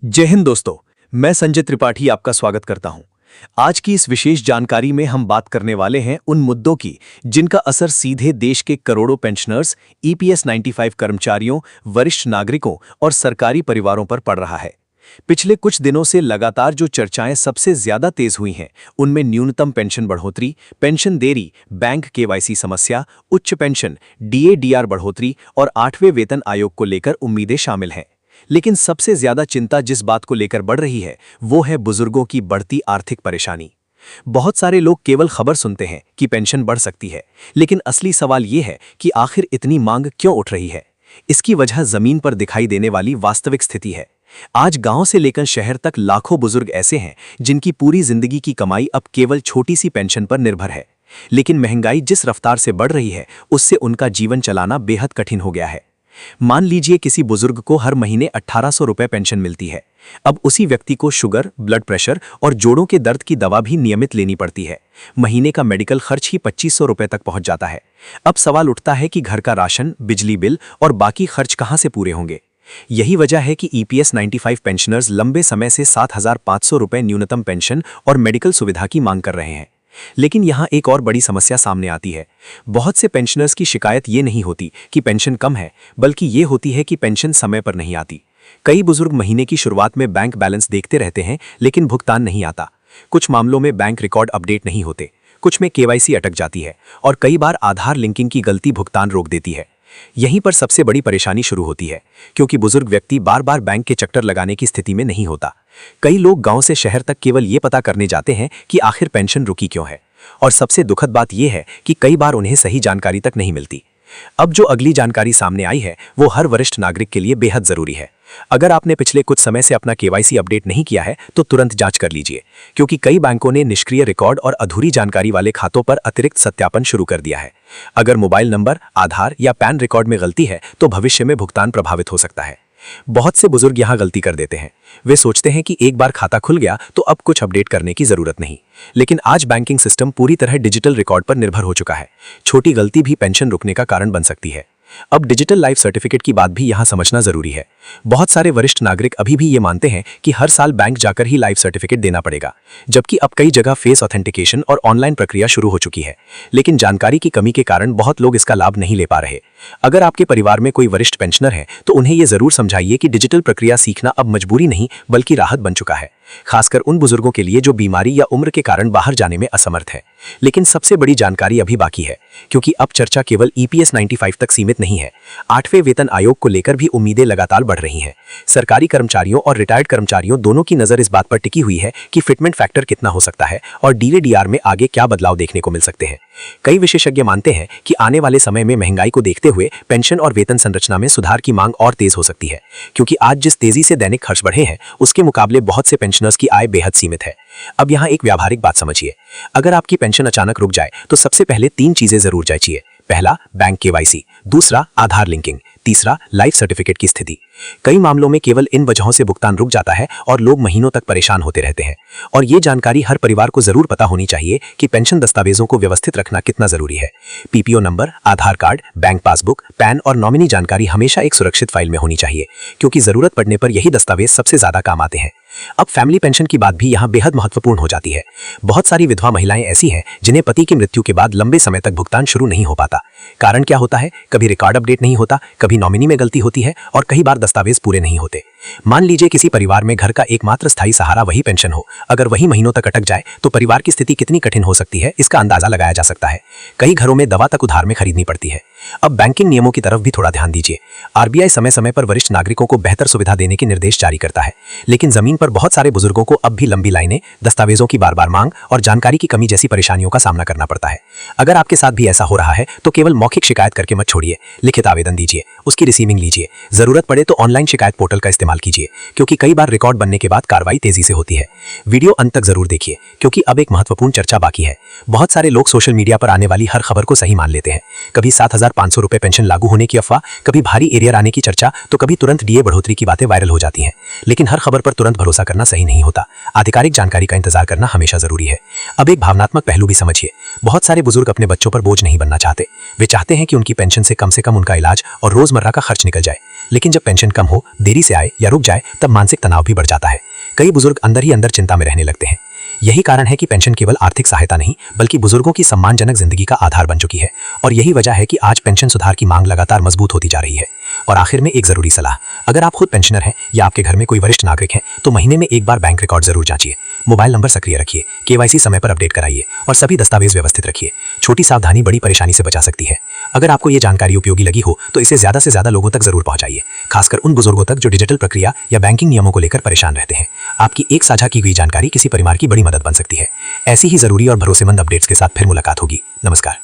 जय हिंद दोस्तों। मैं संजय त्रिपाठी आपका स्वागत करता हूं। आज की इस विशेष जानकारी में हम बात करने वाले हैं उन मुद्दों की जिनका असर सीधे देश के करोड़ों पेंशनर्स, ईपीएस 95 कर्मचारियों, वरिष्ठ नागरिकों और सरकारी परिवारों पर पड़ रहा है। पिछले कुछ दिनों से लगातार जो चर्चाएं सबसे ज्यादा तेज हुई हैं, उनमें न्यूनतम पेंशन बढ़ोतरी, पेंशन देरी, बैंक केवाईसी समस्या, उच्च पेंशन, डीए-डीआर बढ़ोतरी और 8वें वेतन आयोग को लेकर उम्मीदें शामिल हैं। लेकिन सबसे ज्यादा चिंता जिस बात को लेकर बढ़ रही है वो है बुजुर्गों की बढ़ती आर्थिक परेशानी। बहुत सारे लोग केवल खबर सुनते हैं कि पेंशन बढ़ सकती है, लेकिन असली सवाल ये है कि आखिर इतनी मांग क्यों उठ रही है। इसकी वजह जमीन पर दिखाई देने वाली वास्तविक स्थिति है। आज गांव से लेकर शहर तक लाखों बुजुर्ग ऐसे हैं जिनकी पूरी जिंदगी की कमाई अब केवल छोटी सी पेंशन पर निर्भर है। लेकिन महंगाई जिस रफ्तार से बढ़ रही है उससे उनका जीवन चलाना बेहद कठिन हो गया है। मान लीजिए किसी बुजुर्ग को हर महीने 1800 रुपए पेंशन मिलती है। अब उसी व्यक्ति को शुगर, ब्लड प्रेशर और जोड़ों के दर्द की दवा भी नियमित लेनी पड़ती है। महीने का मेडिकल खर्च ही 2500 रुपए तक पहुंच जाता है। अब सवाल उठता है कि घर का राशन, बिजली बिल और बाकी खर्च कहां से पूरे होंगे। यही वजह है कि ईपीएस 95 पेंशनर्स लंबे समय से 7500 रुपए न्यूनतम पेंशन और मेडिकल सुविधा की मांग कर रहे हैं। लेकिन यहाँ एक और बड़ी समस्या सामने आती है। बहुत से पेंशनर्स की शिकायत ये नहीं होती कि पेंशन कम है, बल्कि ये होती है कि पेंशन समय पर नहीं आती। कई बुजुर्ग महीने की शुरुआत में बैंक बैलेंस देखते रहते हैं, लेकिन भुगतान नहीं आता। कुछ मामलों में बैंक रिकॉर्ड अपडेट नहीं होते, कुछ में केवाईसी अटक जाती है और कई बार आधार लिंकिंग की गलती भुगतान रोक देती है। यहीं पर सबसे बड़ी परेशानी शुरू होती है, क्योंकि बुजुर्ग व्यक्ति बार बार बैंक के चक्कर लगाने की स्थिति में नहीं होता। कई लोग गांव से शहर तक केवल ये पता करने जाते हैं कि आखिर पेंशन रुकी क्यों है, और सबसे दुखद बात यह है कि कई बार उन्हें सही जानकारी तक नहीं मिलती। अब जो अगली जानकारी सामने आई है वो हर वरिष्ठ नागरिक के लिए बेहद जरूरी है। अगर आपने पिछले कुछ समय से अपना केवाईसी अपडेट नहीं किया है तो तुरंत जांच कर लीजिए, क्योंकि कई बैंकों ने निष्क्रिय रिकॉर्ड और अधूरी जानकारी वाले खातों पर अतिरिक्त सत्यापन शुरू कर दिया है। अगर मोबाइल नंबर, आधार या पैन रिकॉर्ड में गलती है तो भविष्य में भुगतान प्रभावित हो सकता है। बहुत से बुजुर्ग यहाँ गलती कर देते हैं। वे सोचते हैं कि एक बार खाता खुल गया तो अब कुछ अपडेट करने की जरूरत नहीं, लेकिन आज बैंकिंग सिस्टम पूरी तरह डिजिटल रिकॉर्ड पर निर्भर हो चुका है। छोटी गलती भी पेंशन रुकने का कारण बन सकती है। अब डिजिटल लाइफ सर्टिफिकेट की बात भी यहाँ समझना जरूरी है। बहुत सारे वरिष्ठ नागरिक अभी भी ये मानते हैं कि हर साल बैंक जाकर ही लाइफ सर्टिफिकेट देना पड़ेगा, जबकि अब कई जगह फेस ऑथेंटिकेशन और ऑनलाइन प्रक्रिया शुरू हो चुकी है। लेकिन जानकारी की कमी के कारण बहुत लोग इसका लाभ नहीं ले पा रहे। अगर आपके परिवार में कोई वरिष्ठ पेंशनर है तो उन्हें यह जरूर समझाइए कि डिजिटल प्रक्रिया सीखना अब मजबूरी नहीं बल्कि राहत बन चुका है, खासकर उन बुजुर्गों के लिए जो बीमारी या उम्र के कारण बाहर जाने में असमर्थ है। लेकिन सबसे बड़ी जानकारी अभी बाकी है, क्योंकि अब चर्चा केवल ईपीएस 95 तक सीमित नहीं है। 8वें वेतन आयोग को लेकर भी उम्मीदें लगातार बढ़ रही हैं। सरकारी कर्मचारियों और रिटायर्ड कर्मचारियों दोनों की नजर इस बात पर टिकी हुई है कि फिटमेंट फैक्टर कितना हो सकता है और डीए-डीआर में आगे क्या बदलाव देखने को मिल सकते हैं। कई विशेषज्ञ मानते हैं कि आने वाले समय में महंगाई को देखते हुए पेंशन और वेतन संरचना में सुधार की मांग और तेज हो सकती है, क्योंकि आज जिस तेजी से दैनिक खर्च बढ़े हैं उसके मुकाबले बहुत से पेंशनर्स की आय बेहद सीमित है। अब यहाँ एक व्यावहारिक बात समझिए। अगर आपकी पेंशन अचानक रुक जाए तो सबसे पहले 3 चीजें जरूर जांचिए। पहला, बैंक केवाईसी, दूसरा, आधार लिंकिंग, तीसरा, लाइफ सर्टिफिकेट की स्थिति। कई मामलों में केवल इन वजहों से भुगतान रुक जाता है और लोग महीनों तक परेशान होते रहते हैं। और ये जानकारी हर परिवार को जरूर पता होनी चाहिए कि पेंशन दस्तावेजों को व्यवस्थित रखना कितना जरूरी है। पीपीओ नंबर, आधार कार्ड, बैंक पासबुक, पैन और नॉमिनी जानकारी हमेशा एक सुरक्षित फाइल में होनी चाहिए, क्योंकि जरूरत पड़ने पर यही दस्तावेज सबसे ज्यादा काम आते हैं। अब फैमिली पेंशन की बात भी यहाँ बेहद महत्वपूर्ण हो जाती है। बहुत सारी विधवा महिलाएं ऐसी हैं जिन्हें पति की मृत्यु के बाद लंबे समय तक भुगतान शुरू नहीं हो पाता। कारण क्या होता है? कभी रिकॉर्ड अपडेट नहीं होता, कभी नॉमिनी में गलती होती है और कई बार दस्तावेज पूरे नहीं होते। मान लीजिए किसी परिवार में घर का एकमात्र स्थायी सहारा वही पेंशन हो, अगर वही महीनों तक अटक जाए तो परिवार की स्थिति कितनी कठिन हो सकती है इसका अंदाजा लगाया जा सकता है। कई घरों में दवा तक उधार में खरीदनी पड़ती है। अब बैंकिंग नियमों की तरफ भी थोड़ा ध्यान दीजिए। आरबीआई समय समय पर वरिष्ठ नागरिकों को बेहतर सुविधा देने के निर्देश जारी करता है, लेकिन जमीन पर बहुत सारे बुजुर्गों को अब भी लंबी लाइनें, दस्तावेजों की बार-बार मांग और जानकारी की कमी जैसी परेशानियों का सामना करना पड़ता है। अगर आपके साथ भी ऐसा हो रहा है तो केवल मौखिक शिकायत करके मत छोड़िए, लिखित आवेदन दीजिए, उसकी रिसीविंग लीजिए। जरूरत पड़े तो ऑनलाइन शिकायत पोर्टल का इस्तेमाल कीजिए, क्योंकि कई बार रिकॉर्ड बनने के बाद कार्रवाई तेजी से होती है। वीडियो अंत तक जरूर देखिए, क्योंकि अब एक महत्वपूर्ण चर्चा बाकी है। बहुत सारे लोग सोशल मीडिया पर आने वाली हर खबर को सही मान लेते हैं। कभी 7500 रुपए पेंशन लागू होने की अफवाह, कभी भारी एरियर आने की चर्चा, तो कभी तुरंत डीए बढ़ोतरी की बातें वायरल हो जाती हैं। लेकिन हर खबर पर तुरंत भरोसा करना सही नहीं होता। आधिकारिक जानकारी का इंतजार करना हमेशा जरूरी है। अब एक भावनात्मक पहलू भी समझिए। बहुत सारे बुजुर्ग अपने बच्चों पर बोझ नहीं बनना चाहते। वे चाहते हैं कि उनकी पेंशन से कम उनका इलाज और रोजमर्रा का खर्च निकल जाए। लेकिन जब पेंशन कम हो, देरी से आए या रुक जाए, तब मानसिक तनाव भी बढ़ जाता है। कई बुजुर्ग अंदर ही अंदर चिंता में रहने लगते हैं। यही कारण है कि पेंशन केवल आर्थिक सहायता नहीं, बल्कि बुजुर्गों की सम्मानजनक जिंदगी का आधार बन चुकी है। और यही वजह है कि आज पेंशन सुधार की मांग लगातार मजबूत होती जा रही है। और आखिर में एक जरूरी सलाह, अगर आप खुद पेंशनर हैं या आपके घर में कोई वरिष्ठ नागरिक हैं, तो महीने में एक बार बैंक रिकॉर्ड जरूर जांचिए। मोबाइल नंबर सक्रिय रखिए, केवाईसी समय पर अपडेट कराइए और सभी दस्तावेज व्यवस्थित रखिए। छोटी सावधानी बड़ी परेशानी से बचा सकती है। अगर आपको ये जानकारी उपयोगी लगी हो तो इसे ज्यादा से ज्यादा लोगों तक जरूर पहुंचाइए, खासकर उन बुजुर्गों तक जो डिजिटल प्रक्रिया या बैंकिंग नियमों को लेकर परेशान रहते हैं। आपकी एक साझा की गई जानकारी किसी परिवार की बड़ी मदद बन सकती है। ऐसी ही जरूरी और भरोसेमंद अपडेट्स के साथ फिर मुलाकात होगी। नमस्कार।